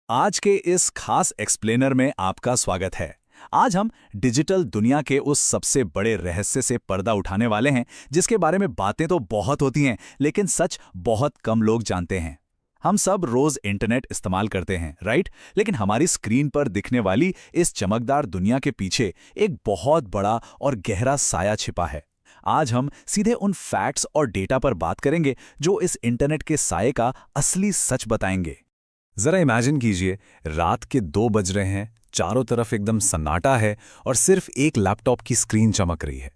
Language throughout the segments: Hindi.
आज के इस खास एक्सप्लेनर में आपका स्वागत है। आज हम डिजिटल दुनिया के उस सबसे बड़े रहस्य से पर्दा उठाने वाले हैं जिसके बारे में बातें तो बहुत होती हैं लेकिन सच बहुत कम लोग जानते हैं। हम सब रोज इंटरनेट इस्तेमाल करते हैं, राइट? लेकिन हमारी स्क्रीन पर दिखने वाली इस चमकदार दुनिया के पीछे एक बहुत बड़ा और गहरा साया छिपा है। आज हम सीधे उन फैक्ट्स और डेटा पर बात करेंगे जो इस इंटरनेट के साये का असली सच बताएंगे। जरा इमेजिन कीजिए, रात के 2 बज रहे हैं, चारों तरफ एकदम सन्नाटा है और सिर्फ एक लैपटॉप की स्क्रीन चमक रही है।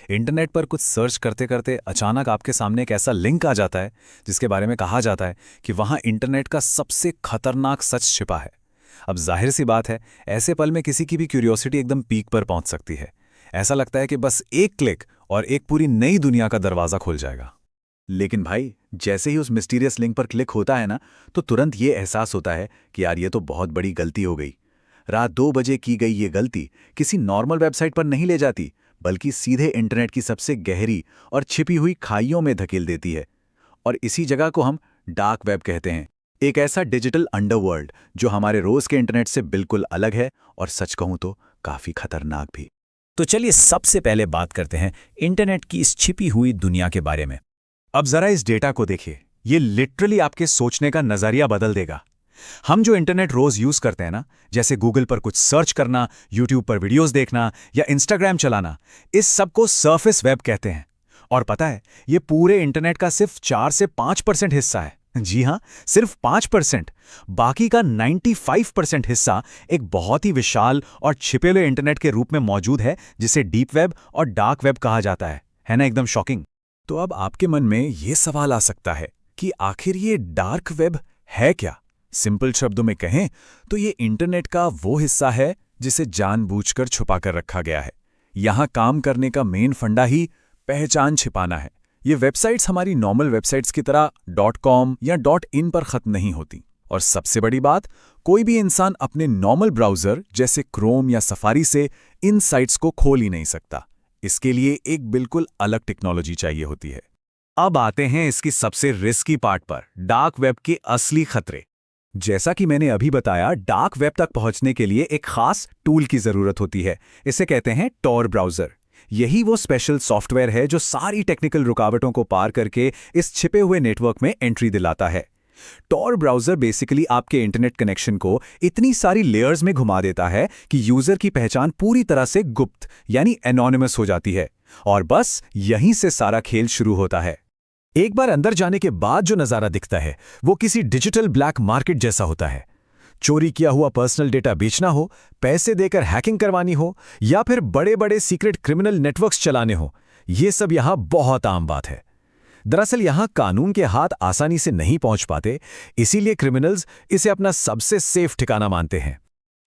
इंटरनेट पर कुछ सर्च करते करते अचानक आपके सामने एक ऐसा लिंक आ जाता है जिसके बारे में कहा जाता है कि वहां इंटरनेट का सबसे खतरनाक सच छिपा है। अब जाहिर सी बात है, ऐसे पल में किसी की भी क्यूरियोसिटी एकदम पीक पर पहुंच सकती है। ऐसा लगता है कि बस एक क्लिक और एक पूरी नई दुनिया का दरवाजा खुल जाएगा। लेकिन भाई, जैसे ही उस मिस्टीरियस लिंक पर क्लिक होता है ना, तो तुरंत ये एहसास होता है कि यार ये तो बहुत बड़ी गलती हो गई। रात 2 बजे की गई ये गलती किसी नॉर्मल वेबसाइट पर नहीं ले जाती, बल्कि सीधे इंटरनेट की सबसे गहरी और छिपी हुई खाइयों में धकेल देती है। और इसी जगह को हम डार्क वेब कहते हैं। एक ऐसा डिजिटल अंडरवर्ल्ड जो हमारे रोज के इंटरनेट से बिल्कुल अलग है और सच कहूं तो काफी खतरनाक भी। तो चलिए सबसे पहले बात करते हैं इंटरनेट की इस छिपी हुई दुनिया के बारे में। अब जरा इस डेटा को देखिए, ये लिटरली आपके सोचने का नजरिया बदल देगा। हम जो इंटरनेट रोज यूज करते हैं ना, जैसे गूगल पर कुछ सर्च करना, यूट्यूब पर वीडियोस देखना या इंस्टाग्राम चलाना, इस सब को सरफेस वेब कहते हैं। और पता है, ये पूरे इंटरनेट का सिर्फ 4 से 5% हिस्सा है। जी हां, सिर्फ 5%। बाकी का 95% हिस्सा एक बहुत ही विशाल और छिपे हुए इंटरनेट के रूप में मौजूद है, जिसे डीप वेब और डार्क वेब कहा जाता है ना? एकदम शॉकिंग। तो अब आपके मन में ये सवाल आ सकता है कि आखिर ये डार्क वेब है क्या? सिंपल शब्दों में कहें तो ये इंटरनेट का वो हिस्सा है जिसे जानबूझकर छुपा कर रखा गया है। यहां काम करने का मेन फंडा ही पहचान छिपाना है। ये वेबसाइट्स हमारी नॉर्मल वेबसाइट्स की तरह .com या .in पर खत्म नहीं होती। और सबसे बड़ी बात, कोई भी इंसान अपने नॉर्मल ब्राउजर जैसे क्रोम या सफारी से इन साइट्स को खोल ही नहीं सकता। इसके लिए एक बिल्कुल अलग टेक्नोलॉजी चाहिए होती है। अब आते हैं इसकी सबसे रिस्की पार्ट पर, डार्क वेब के असली खतरे। जैसा कि मैंने अभी बताया, डार्क वेब तक पहुंचने के लिए एक खास टूल की जरूरत होती है। इसे कहते हैं टॉर ब्राउजर। यही वो स्पेशल सॉफ्टवेयर है जो सारी टेक्निकल रुकावटों को पार करके इस छिपे हुए नेटवर्क में एंट्री दिलाता है। टॉर ब्राउजर बेसिकली आपके इंटरनेट कनेक्शन को इतनी सारी लेयर्स में घुमा देता है कि यूजर की पहचान पूरी तरह से गुप्त यानी एनोनिमस हो जाती है। और बस यहीं से सारा खेल शुरू होता है। एक बार अंदर जाने के बाद जो नजारा दिखता है वो किसी डिजिटल ब्लैक मार्केट जैसा होता है। चोरी किया हुआ पर्सनल डेटा बेचना हो, पैसे देकर हैकिंग करवानी हो या फिर बड़े बड़े सीक्रेट क्रिमिनल नेटवर्क्स चलाने हो, ये सब यहां बहुत आम बात है। दरअसल यहां कानून के हाथ आसानी से नहीं पहुंच पाते, इसीलिए क्रिमिनल्स इसे अपना सबसे सेफ ठिकाना मानते हैं।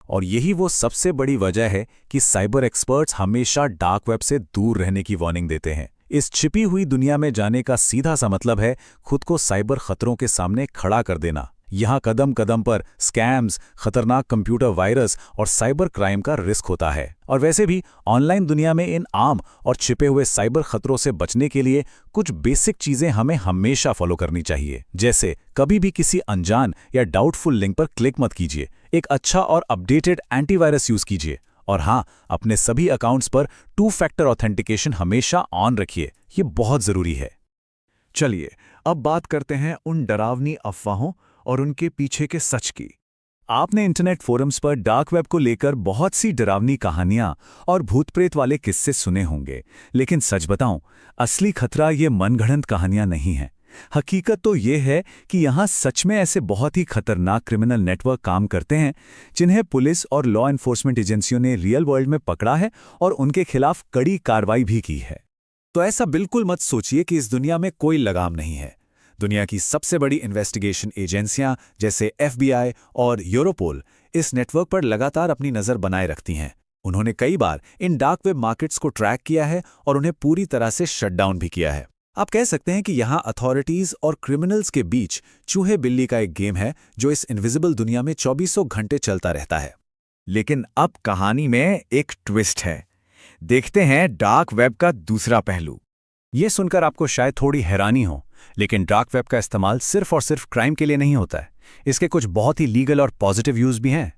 और यही वो सबसे बड़ी वजह है कि साइबर एक्सपर्ट्स हमेशा डार्क वेब से दूर रहने की वार्निंग देते हैं। इस छिपी हुई दुनिया में जाने का सीधा सा मतलब है खुद को साइबर खतरों के सामने खड़ा कर देना। यहां कदम कदम पर स्कैम्स, खतरनाक कंप्यूटर वायरस और साइबर क्राइम का रिस्क होता है। और वैसे भी ऑनलाइन दुनिया में इन आम और छिपे हुए साइबर खतरों से बचने के लिए कुछ बेसिक चीजें हमें हमेशा फॉलो करनी चाहिए। जैसे कभी भी किसी अनजान या डाउटफुल लिंक पर क्लिक मत कीजिए। एक अच्छा और अपडेटेड एंटीवायरस यूज कीजिए। और हाँ, अपने सभी अकाउंट्स पर 2 फैक्टर ऑथेंटिकेशन हमेशा ऑन रखिए। ये बहुत जरूरी है। चलिए अब बात करते हैं उन डरावनी अफवाहों और उनके पीछे के सच की। आपने इंटरनेट फोरम्स पर डार्क वेब को लेकर बहुत सी डरावनी कहानियां और भूत प्रेत वाले किस्से सुने होंगे, लेकिन सच बताऊं, असली खतरा ये मनगढ़ंत कहानियां नहीं है। हकीकत तो ये है कि यहां सच में ऐसे बहुत ही खतरनाक क्रिमिनल नेटवर्क काम करते हैं जिन्हें पुलिस और लॉ एनफोर्समेंट एजेंसियों ने रियल वर्ल्ड में पकड़ा है और उनके खिलाफ कड़ी कार्रवाई भी की है। तो ऐसा बिल्कुल मत सोचिए कि इस दुनिया में कोई लगाम नहीं है। दुनिया की सबसे बड़ी इन्वेस्टिगेशन एजेंसियां जैसे FBI और यूरोपोल इस नेटवर्क पर लगातार अपनी नजर बनाए रखती हैं। उन्होंने कई बार इन डार्क वेब मार्केट्स को ट्रैक किया है और उन्हें पूरी तरह से शट डाउन भी किया है। आप कह सकते हैं कि यहां अथॉरिटीज और क्रिमिनल्स के बीच चूहे बिल्ली का एक गेम है जो इस इनविजिबल दुनिया में 24 घंटे चलता रहता है। लेकिन अब कहानी में एक ट्विस्ट है। देखते हैं डार्क वेब का दूसरा पहलू। ये सुनकर आपको शायद थोड़ी हैरानी हो, लेकिन डार्क वेब का इस्तेमाल सिर्फ और सिर्फ क्राइम के लिए नहीं होता है। इसके कुछ बहुत ही लीगल और पॉजिटिव यूज भी हैं।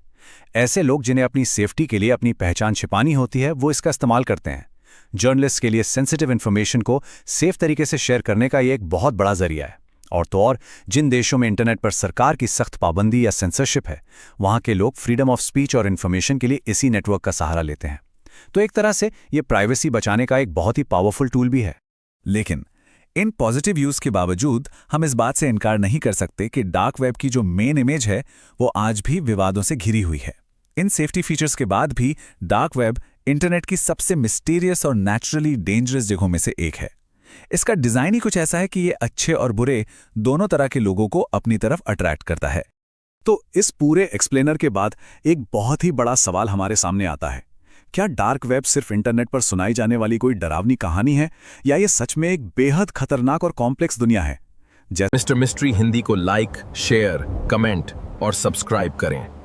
ऐसे लोग जिन्हें अपनी सेफ्टी के लिए अपनी पहचान छिपानी होती है वो इसका इस्तेमाल करते हैं। जर्नलिस्ट के लिए सेंसिटिव इन्फॉर्मेशन को सेफ तरीके से शेयर करने का ये एक बहुत बड़ा जरिया है। और तो और जिन देशों में इंटरनेट पर सरकार की सख्त पाबंदी या सेंसरशिप है, वहाँ के लोग फ्रीडम ऑफ स्पीच और इन्फॉर्मेशन के लिए इसी नेटवर्क का सहारा लेते हैं। तो एक तरह से ये प्राइवेसी बचाने का एक बहुत ही पावरफुल टूल भी है। लेकिन इन पॉजिटिव यूज के बावजूद हम इस बात से इनकार नहीं कर सकते कि डार्क वेब की जो मेन इमेज है वो आज भी विवादों से घिरी हुई है। इन सेफ्टी फीचर्स के बाद भी डार्क वेब इंटरनेट की सबसे मिस्टीरियस और नेचुरली डेंजरस जगहों में से एक है। इसका डिजाइन ही कुछ ऐसा है कि ये अच्छे और बुरे दोनों तरह के लोगों को अपनी तरफ अट्रैक्ट करता है। तो इस पूरे एक्सप्लेनर के बाद एक बहुत ही बड़ा सवाल हमारे सामने आता है, क्या डार्क वेब सिर्फ इंटरनेट पर सुनाई जाने वाली कोई डरावनी कहानी है या ये सच में एक बेहद खतरनाक और कॉम्प्लेक्स दुनिया है? मिस्टर मिस्ट्री हिंदी को लाइक, शेयर, कमेंट और सब्सक्राइब करें।